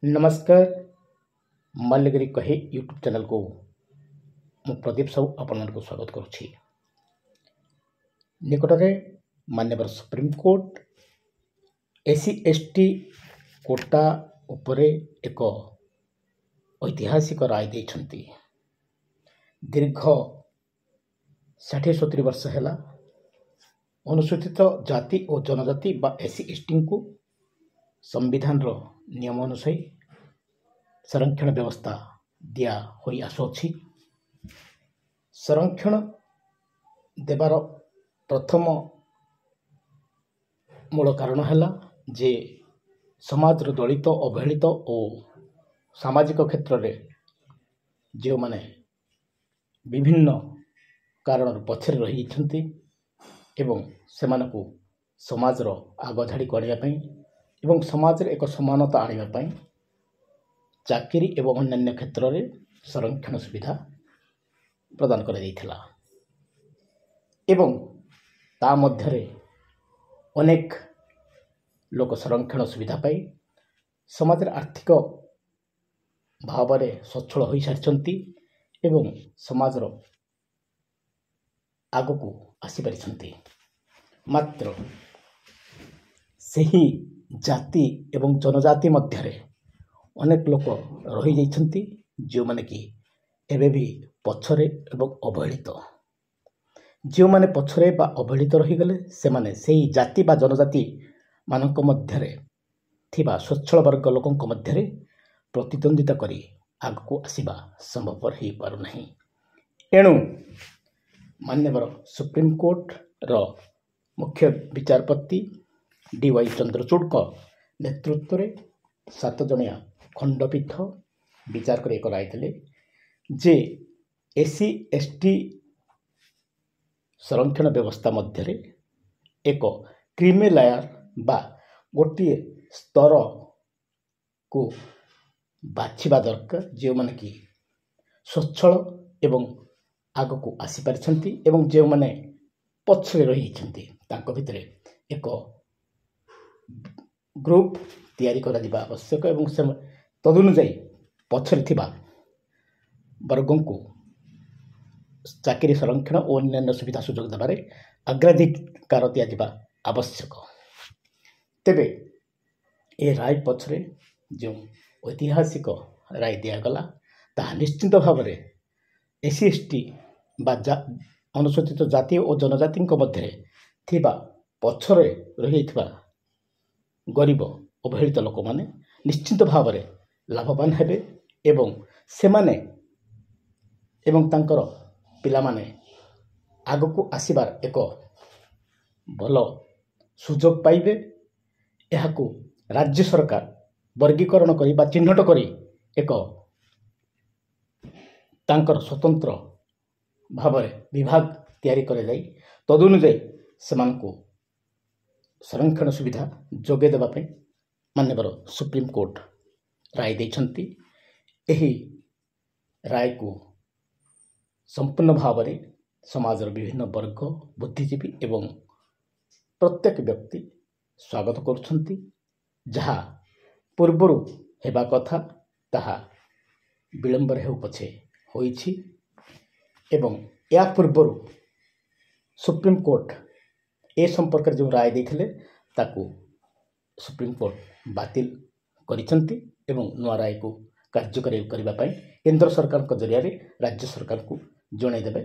नमस्कार मल्लगिरी कहे YouTube channel को मु प्रदीप साहू आपण को स्वागत करुछि। निकटरे माननीय supreme court SC ST quota उपरे एक ऐतिहासिक राय देइछंती। दीर्घ 60-70 वर्ष है अनुसूचित जाति और जनजाति बा एससी एसटी को संविधान रो नियम अनुसार संरक्षण व्यवस्था दिया होई आसुछि। संरक्षण देवार प्रथम मूल कारण है जे समाज दलित अवहेलित और सामाजिक क्षेत्र में जो माने विभिन्न कारण पछरे रही एवं सेमानकु समाज रो आग झाड़ी करने एवं समाज रे एक समानता आने चाकरी एवं अन्य क्षेत्र में संरक्षण सुविधा प्रदान कर देइथिला एवं ता मध्यरे अनेक लोक संरक्षण सुविधा पाई समाज आर्थिक भाव में सच्छल हो सारी एवं समाज आग को आसी पारिछंती। मात्र सही जाति एवं जनजाति मध्यरे अनेक लोक रही जाइछंती जो माने कि एबे भी पछरे एवं अवहेलित जो माने पछरे बा अवहेलित रही गले से माने सही जाति बा जनजाति मानक मध्यरे थिबा स्वच्छल वर्ग लोकंक मध्यरे प्रतिद्वंदिता करी आग को आसीबा संभवपर हो पारु नहीं। एणु माननीय सुप्रीम कोर्ट रो मुख्य विचारपति डी.वाई. चंद्रचूड़ नेतृत्व में 7 जणिया खंडपीठ विचार कर एक राय देले जे एससी एसटी संरक्षण व्यवस्था मध्य एक क्रीमी लेयर बा गोटे स्तर को बाछिबा दरकार जो माने कि स्वच्छल एवं आग को आसी पारिछंती एवं जो माने पछरे रही तांको भितरे एक ग्रुप तैयारी करा दिबा आवश्यक एवं से तदनुसार पछरे थिबा वर्गों को चाकरी संरक्षण और अन्य सुविधा सुजोग देबारे अग्राधिकार दिया आवश्यक। तेबे ए राय पछरे जो ऐतिहासिक राय दिगला ताहा निश्चित भाव में एससी एसटी बा अनुसूचित जाति और जनजाति मध्य थिबा पछरे रही गरीब अवहेलित लोक माने निश्चित भाव में लाभवान हेबे एवं सेमाने एवं तांकर पिला माने आगको आसीबार एक भल सुजोग पाइबे। एहाकु राज्य सरकार वर्गीकरण करी बा चिन्हट करी एक तांकर स्वतंत्र भाव विभाग तैयारी करे जाई तदनुसार सेमानकु संरक्षण सुविधा जोगे देबा पे माननीय सुप्रीम कोर्ट राय देइछंती। एही राय को संपूर्ण भाव में समाजर विभिन्न वर्ग बुद्धिजीवी एवं प्रत्येक व्यक्ति स्वागत करुछंती। जहा पूर्वरु हेबा कथा ताहा विलंब रे हो पछे होईछि एवं या पूर्वरु सुप्रीम कोर्ट ए संपर्क जो राय देथिले ताकू सुप्रीम कोर्ट बातिल करिसंती एवं नुआ राय को कार्यकारी करबा पई केंद्र सरकार को जरिया रे राज्य सरकार को जणाई देबे